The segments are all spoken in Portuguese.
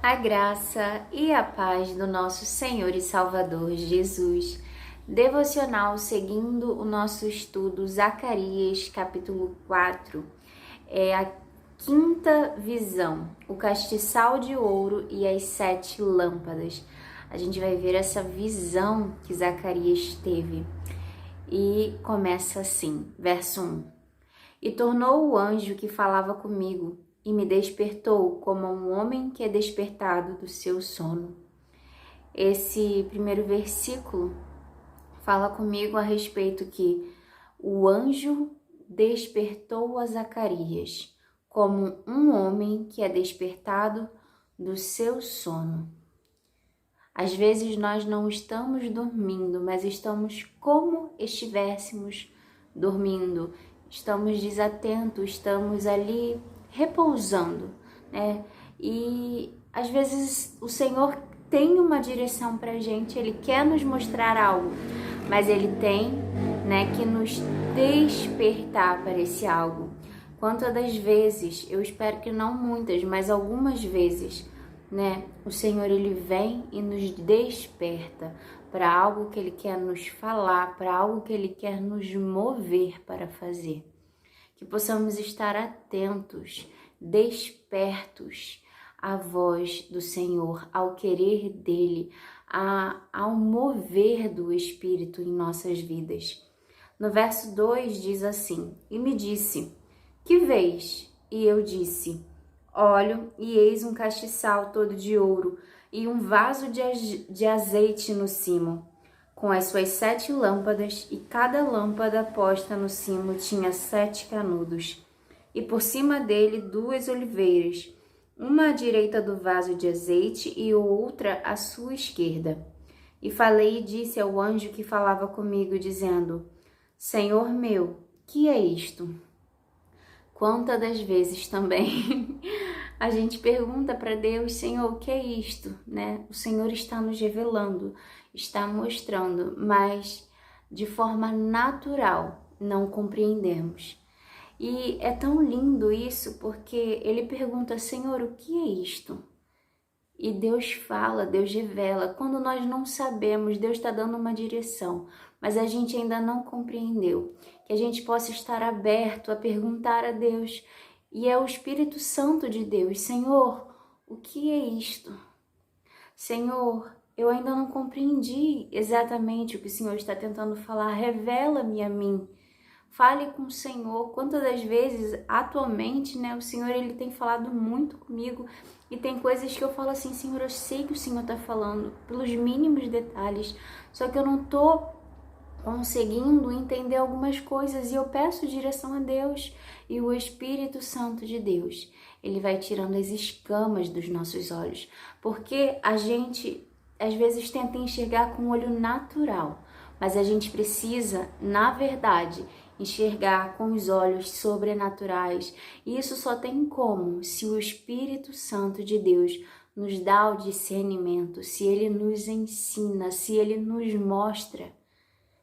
A graça e a paz do nosso Senhor e Salvador Jesus. Devocional seguindo o nosso estudo, Zacarias, capítulo 4. É a quinta visão, o castiçal de ouro e as 7 lâmpadas. A gente vai ver essa visão que Zacarias teve. E começa assim, verso 1. E tornou o anjo que falava comigo, e me despertou como um homem que é despertado do seu sono. Esse primeiro versículo fala comigo a respeito que o anjo despertou a Zacarias como um homem que é despertado do seu sono. Às vezes nós não estamos dormindo, mas estamos como estivéssemos dormindo. Estamos desatentos, estamos ali repousando, né? E às vezes o Senhor tem uma direção pra gente, Ele quer nos mostrar algo, mas Ele tem, né, que nos despertar para esse algo. Quantas das vezes, eu espero que não muitas, mas algumas vezes, né, o Senhor Ele vem e nos desperta para algo que Ele quer nos falar, para algo que Ele quer nos mover para fazer. Que possamos estar atentos, despertos à voz do Senhor, ao querer dEle, ao mover do Espírito em nossas vidas. No verso 2 diz assim: E me disse, que vês? E eu disse, olho e eis um castiçal todo de ouro e um vaso de azeite no cimo, com as suas 7 lâmpadas, e cada lâmpada posta no cimo tinha 7 canudos, e por cima dele 2 oliveiras, uma à direita do vaso de azeite e outra à sua esquerda. E falei e disse ao anjo que falava comigo, dizendo, Senhor meu, que é isto? Quantas das vezes também a gente pergunta para Deus, Senhor, o que é isto, né? O Senhor está nos revelando, está mostrando, mas de forma natural não compreendemos. E é tão lindo isso, porque ele pergunta, Senhor, o que é isto? E Deus fala, Deus revela. Quando nós não sabemos, Deus está dando uma direção, mas a gente ainda não compreendeu. Que a gente possa estar aberto a perguntar a Deus. E é o Espírito Santo de Deus. Senhor, o que é isto? Senhor, eu ainda não compreendi exatamente o que o Senhor está tentando falar. Revela-me a mim. Fale com o Senhor. Quantas das vezes, atualmente, né, o Senhor ele tem falado muito comigo e tem coisas que eu falo assim, Senhor, eu sei que o Senhor está falando pelos mínimos detalhes, só que eu não estou conseguindo entender algumas coisas e eu peço direção a Deus e o Espírito Santo de Deus, ele vai tirando as escamas dos nossos olhos, porque a gente às vezes tenta enxergar com o olho natural, mas a gente precisa, na verdade, enxergar com os olhos sobrenaturais. E isso só tem como se o Espírito Santo de Deus nos dá o discernimento, se Ele nos ensina, se Ele nos mostra.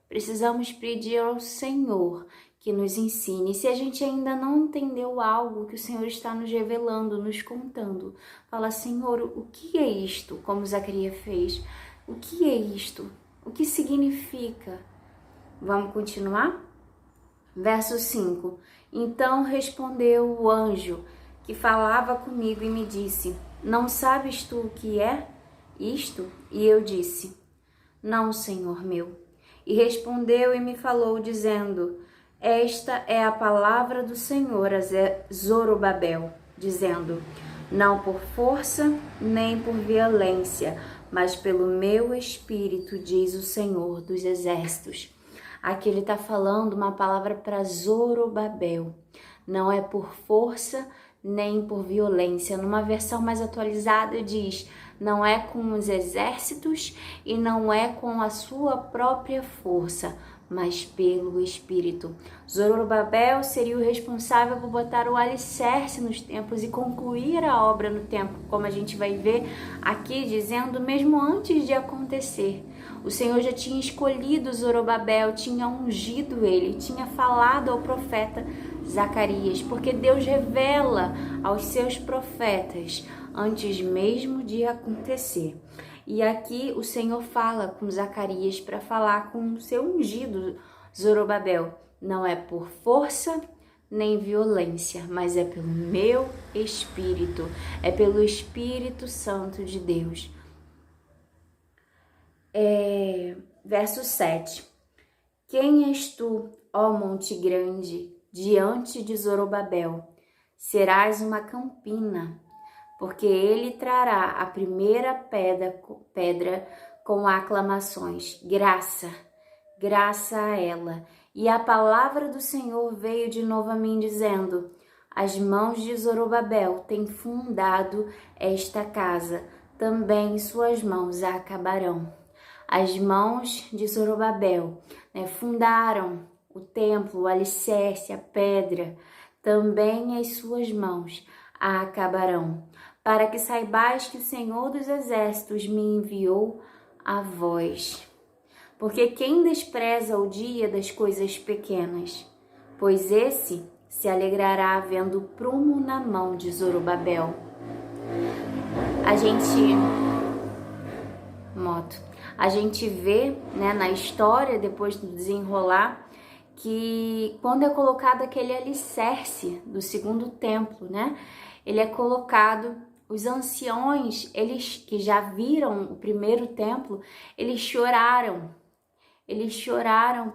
Precisamos pedir ao Senhor que nos ensine. Se a gente ainda não entendeu algo que o Senhor está nos revelando, nos contando, fala, Senhor, o que é isto? Como Zacarias fez. O que é isto? O que significa? Vamos continuar? Verso 5. Então respondeu o anjo que falava comigo e me disse, não sabes tu o que é isto? E eu disse, não, Senhor meu. E respondeu e me falou, dizendo, esta é a palavra do Senhor a Zorobabel, dizendo, não por força nem por violência, mas pelo meu Espírito, diz o Senhor dos Exércitos. Aqui ele está falando uma palavra para Zorobabel. Não é por força nem por violência. Numa versão mais atualizada diz, não é com os exércitos e não é com a sua própria força, mas pelo Espírito. Zorobabel seria o responsável por botar o alicerce nos templos e concluir a obra no templo, como a gente vai ver aqui dizendo, mesmo antes de acontecer. O Senhor já tinha escolhido Zorobabel, tinha ungido ele, tinha falado ao profeta Zacarias, porque Deus revela aos seus profetas antes mesmo de acontecer. E aqui o Senhor fala com Zacarias para falar com o seu ungido Zorobabel. Não é por força nem violência, mas é pelo meu Espírito, é pelo Espírito Santo de Deus. Verso 7. Quem és tu, ó monte grande, diante de Zorobabel? Serás uma campina, porque ele trará a primeira pedra com aclamações. Graça, graça a ela. E a palavra do Senhor veio de novo a mim, dizendo: as mãos de Zorobabel têm fundado esta casa, também suas mãos a acabarão. As mãos de Zorobabel, fundaram o templo, o alicerce, a pedra, também as suas mãos a acabarão, para que saibais que o Senhor dos Exércitos me enviou a vós. Porque quem despreza o dia das coisas pequenas? Pois esse se alegrará vendo o prumo na mão de Zorobabel. A gente vê, na história, depois do desenrolar, que quando é colocado aquele alicerce do segundo templo, ele é colocado, os anciões, eles que já viram o primeiro templo, eles choraram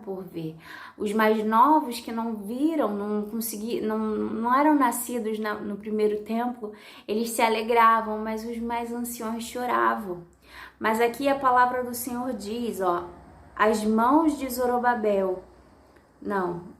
por ver. Os mais novos que não viram, não eram nascidos no primeiro templo, eles se alegravam, mas os mais anciões choravam. Mas aqui a palavra do Senhor diz, as mãos de Zorobabel,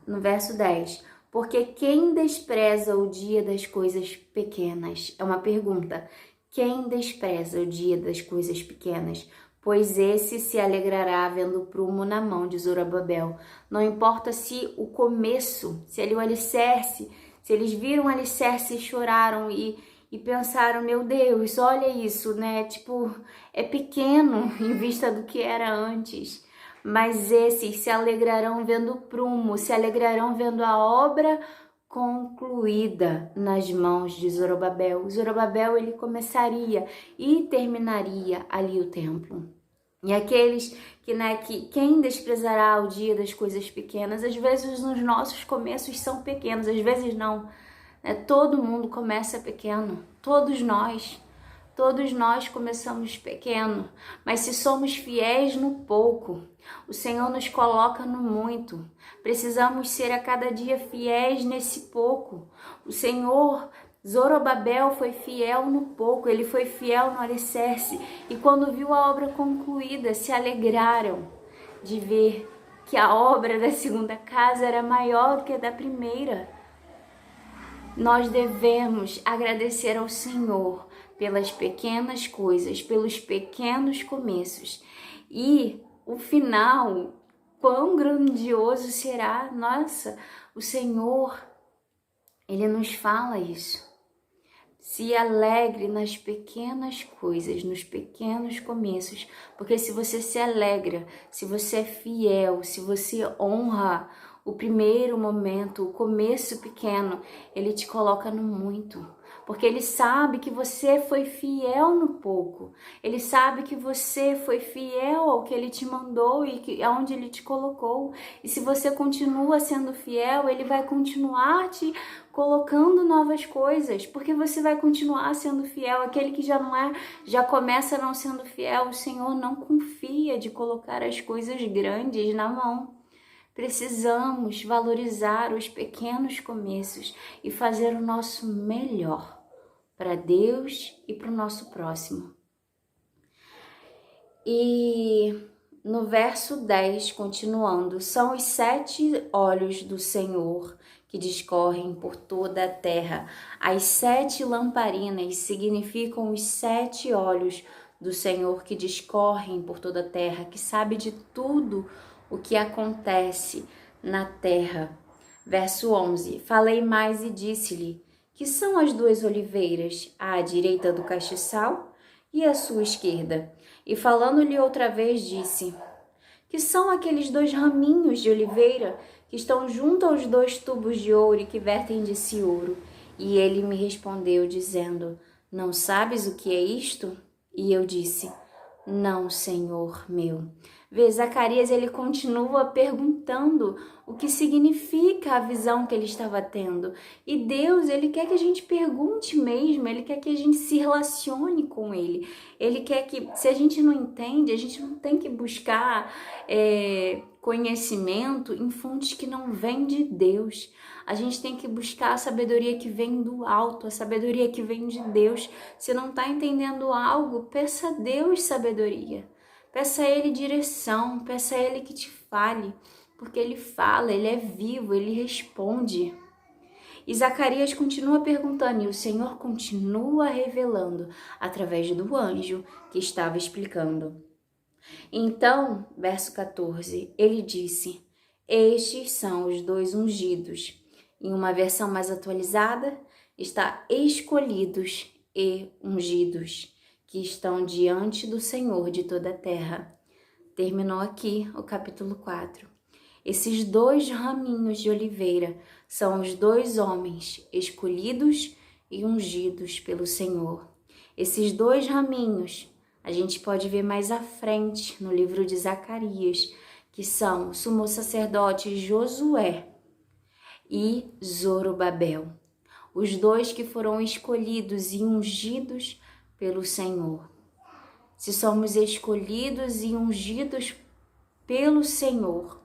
no verso 10, porque quem despreza o dia das coisas pequenas? É uma pergunta. Quem despreza o dia das coisas pequenas? Pois esse se alegrará vendo o prumo na mão de Zorobabel. Não importa se o começo, se ali o alicerce, se eles viram o alicerce e choraram e pensaram, meu Deus, olha isso, é pequeno em vista do que era antes. Mas esses se alegrarão vendo o prumo, se alegrarão vendo a obra concluída nas mãos de Zorobabel. Zorobabel, ele começaria e terminaria ali o templo. E aqueles que quem desprezará o dia das coisas pequenas? Às vezes os nossos começos são pequenos, às vezes não. Todo mundo começa pequeno, todos nós começamos pequeno, mas se somos fiéis no pouco, o Senhor nos coloca no muito. Precisamos ser a cada dia fiéis nesse pouco. O Senhor, Zorobabel, foi fiel no pouco, ele foi fiel no alicerce, e quando viu a obra concluída, se alegraram de ver que a obra da segunda casa era maior do que a da primeira. Nós devemos agradecer ao Senhor pelas pequenas coisas, pelos pequenos começos. E o final, quão grandioso será? Nossa, o Senhor, ele nos fala isso. Se alegre nas pequenas coisas, nos pequenos começos, porque se você se alegra, se você é fiel, se você honra o primeiro momento, o começo pequeno, ele te coloca no muito. Porque ele sabe que você foi fiel no pouco. Ele sabe que você foi fiel ao que ele te mandou e aonde ele te colocou. E se você continua sendo fiel, ele vai continuar te colocando novas coisas, porque você vai continuar sendo fiel. Aquele que já não é, já começa não sendo fiel, o Senhor não confia de colocar as coisas grandes na mão. Precisamos valorizar os pequenos começos e fazer o nosso melhor para Deus e para o nosso próximo. E no verso 10, continuando, são os 7 olhos do Senhor que discorrem por toda a terra. As 7 lamparinas significam os 7 olhos do Senhor que discorrem por toda a terra, que sabe de tudo o que acontece na terra. Verso 11, falei mais e disse-lhe, que são as 2 oliveiras, à direita do castiçal e à sua esquerda. E falando-lhe outra vez, disse, que são aqueles 2 raminhos de oliveira que estão junto aos 2 tubos de ouro e que vertem de si ouro. E ele me respondeu, dizendo, Não sabes o que é isto? E eu disse: Não, Senhor meu. Vê, Zacarias, ele continua perguntando o que significa a visão que ele estava tendo. E Deus, ele quer que a gente pergunte mesmo, ele quer que a gente se relacione com ele. Ele quer que, se a gente não entende, a gente não tem que buscar conhecimento em fontes que não vêm de Deus. A gente tem que buscar a sabedoria que vem do alto, a sabedoria que vem de Deus. Se não está entendendo algo, peça a Deus sabedoria. Peça a Ele direção, peça a Ele que te fale, porque Ele fala, Ele é vivo, Ele responde. E Zacarias continua perguntando e o Senhor continua revelando através do anjo que estava explicando. Então, verso 14, ele disse: Estes são os 2 ungidos. Em uma versão mais atualizada, está escolhidos e ungidos, que estão diante do Senhor de toda a terra. Terminou aqui o capítulo 4. Esses 2 raminhos de oliveira são os 2 homens escolhidos e ungidos pelo Senhor. Esses 2 raminhos a gente pode ver mais à frente no livro de Zacarias, que são o sumo sacerdote Josué e Zorobabel, os 2 que foram escolhidos e ungidos pelo Senhor. Se somos escolhidos e ungidos pelo Senhor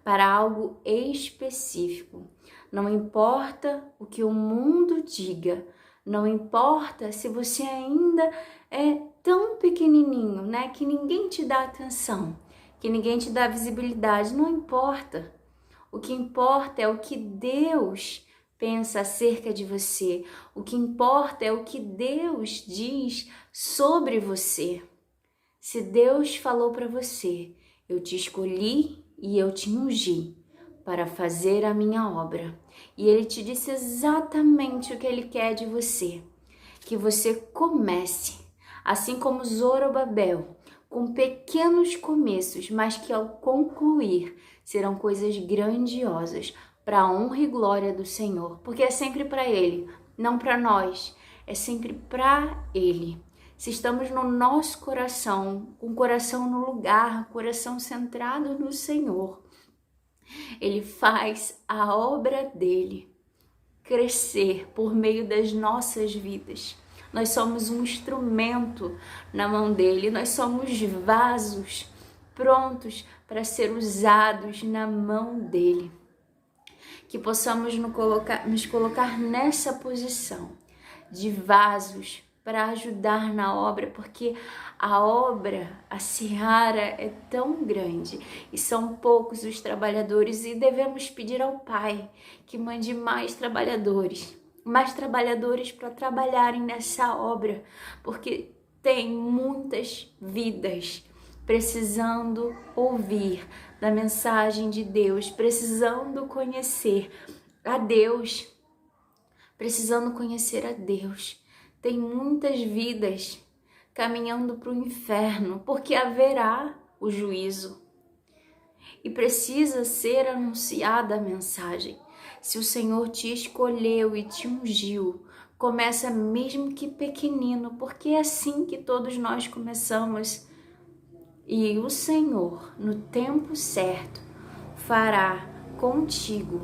para algo específico, não importa o que o mundo diga, não importa se você ainda é tão pequenininho, né, que ninguém te dá atenção, que ninguém te dá visibilidade, não importa. O que importa é o que Deus pensa acerca de você. O que importa é o que Deus diz sobre você. Se Deus falou para você: eu te escolhi e eu te ungi para fazer a minha obra, e Ele te disse exatamente o que Ele quer de você, que você comece, assim como Zorobabel, com pequenos começos, mas que ao concluir serão coisas grandiosas para a honra e glória do Senhor, porque é sempre para Ele, não para nós, é sempre para Ele. Se estamos no nosso coração, com o coração no lugar, coração centrado no Senhor, Ele faz a obra dele crescer por meio das nossas vidas. Nós somos um instrumento na mão dele, nós somos vasos prontos para ser usados na mão dele. Que possamos nos colocar nessa posição de vasos para ajudar na obra, porque a obra, a seara é tão grande e são poucos os trabalhadores, e devemos pedir ao Pai que mande mais trabalhadores para trabalharem nessa obra, porque tem muitas vidas precisando ouvir da mensagem de Deus, precisando conhecer a Deus, precisando conhecer a Deus. Tem muitas vidas caminhando para o inferno, porque haverá o juízo. E precisa ser anunciada a mensagem. Se o Senhor te escolheu e te ungiu, começa mesmo que pequenino, porque é assim que todos nós começamos. E o Senhor, no tempo certo, fará contigo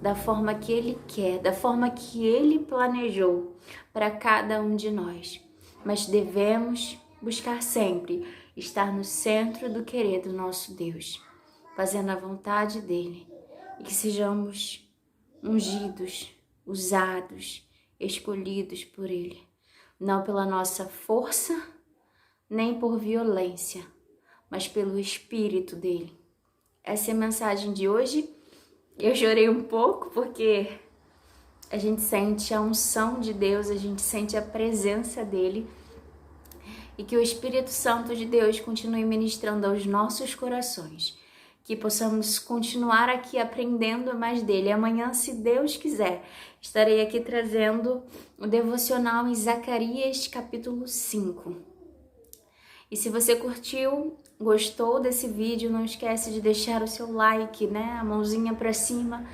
da forma que Ele quer, da forma que Ele planejou para cada um de nós. Mas devemos buscar sempre estar no centro do querer do nosso Deus, fazendo a vontade dEle, e que sejamos ungidos, usados, escolhidos por Ele, não pela nossa força, nem por violência, mas pelo Espírito dEle. Essa é a mensagem de hoje. Eu chorei um pouco porque a gente sente a unção de Deus, a gente sente a presença dEle, e que o Espírito Santo de Deus continue ministrando aos nossos corações, que possamos continuar aqui aprendendo mais dEle. Amanhã, se Deus quiser, estarei aqui trazendo o devocional em Zacarias capítulo 5. E se você curtiu, gostou desse vídeo, não esquece de deixar o seu like, né? A mãozinha para cima,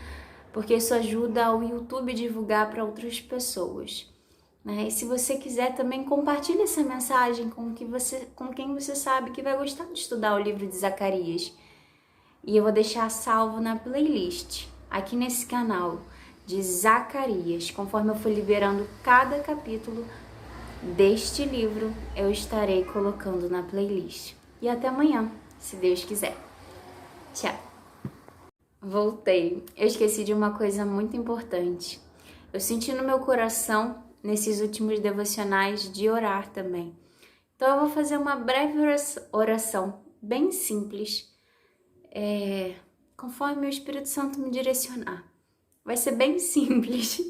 porque isso ajuda ao YouTube divulgar para outras pessoas. né? E se você quiser também compartilhe essa mensagem com quem você sabe que vai gostar de estudar o livro de Zacarias. E eu vou deixar salvo na playlist, aqui nesse canal, de Zacarias. Conforme eu for liberando cada capítulo deste livro, eu estarei colocando na playlist. E até amanhã, se Deus quiser. Tchau! Voltei. Eu esqueci de uma coisa muito importante. Eu senti no meu coração, nesses últimos devocionais, de orar também. Então eu vou fazer uma breve oração, bem simples, conforme o Espírito Santo me direcionar. Vai ser bem simples.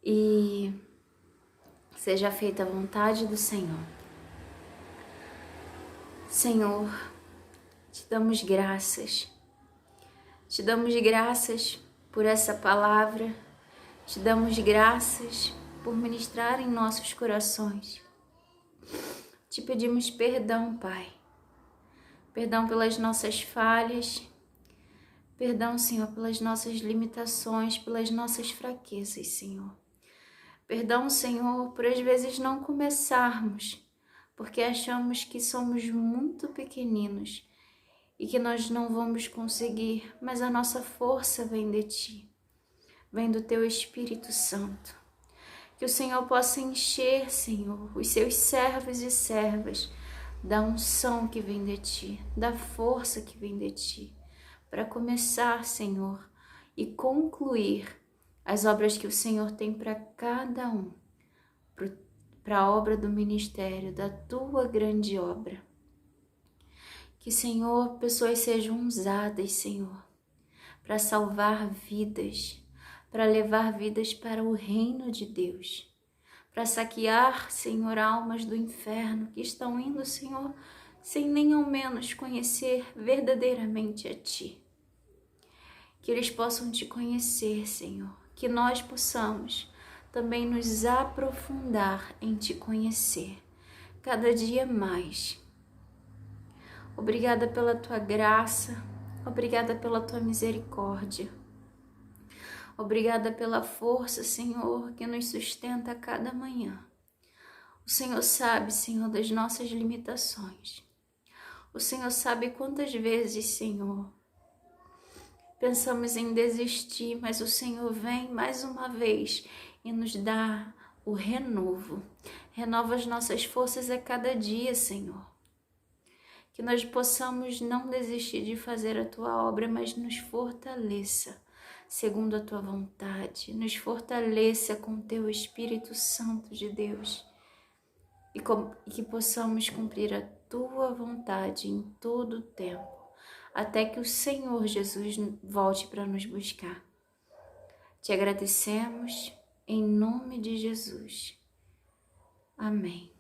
E seja feita a vontade do Senhor. Senhor, te damos graças. Te damos graças por essa palavra. Te damos graças por ministrar em nossos corações. Te pedimos perdão, Pai. Perdão pelas nossas falhas. Perdão, Senhor, pelas nossas limitações, pelas nossas fraquezas, Senhor. Perdão, Senhor, por às vezes não começarmos, porque achamos que somos muito pequeninos e que nós não vamos conseguir, mas a nossa força vem de Ti, vem do Teu Espírito Santo. Que o Senhor possa encher, Senhor, os Seus servos e servas da unção que vem de Ti, da força que vem de Ti, para começar, Senhor, e concluir as obras que o Senhor tem para cada um, para a obra do ministério, da Tua grande obra. Que, Senhor, pessoas sejam usadas, Senhor, para salvar vidas, para levar vidas para o reino de Deus, para saquear, Senhor, almas do inferno que estão indo, Senhor, sem nem ao menos conhecer verdadeiramente a Ti. Que eles possam Te conhecer, Senhor, que nós possamos também nos aprofundar em Te conhecer cada dia mais. Obrigada pela Tua graça, obrigada pela Tua misericórdia. Obrigada pela força, Senhor, que nos sustenta a cada manhã. O Senhor sabe, Senhor, das nossas limitações. O Senhor sabe quantas vezes, Senhor, pensamos em desistir, mas o Senhor vem mais uma vez e nos dá o renovo. Renova as nossas forças a cada dia, Senhor. Que nós possamos não desistir de fazer a Tua obra, mas nos fortaleça segundo a Tua vontade. Nos fortaleça com o Teu Espírito Santo de Deus. E que possamos cumprir a Tua vontade em todo o tempo, até que o Senhor Jesus volte para nos buscar. Te agradecemos em nome de Jesus. Amém.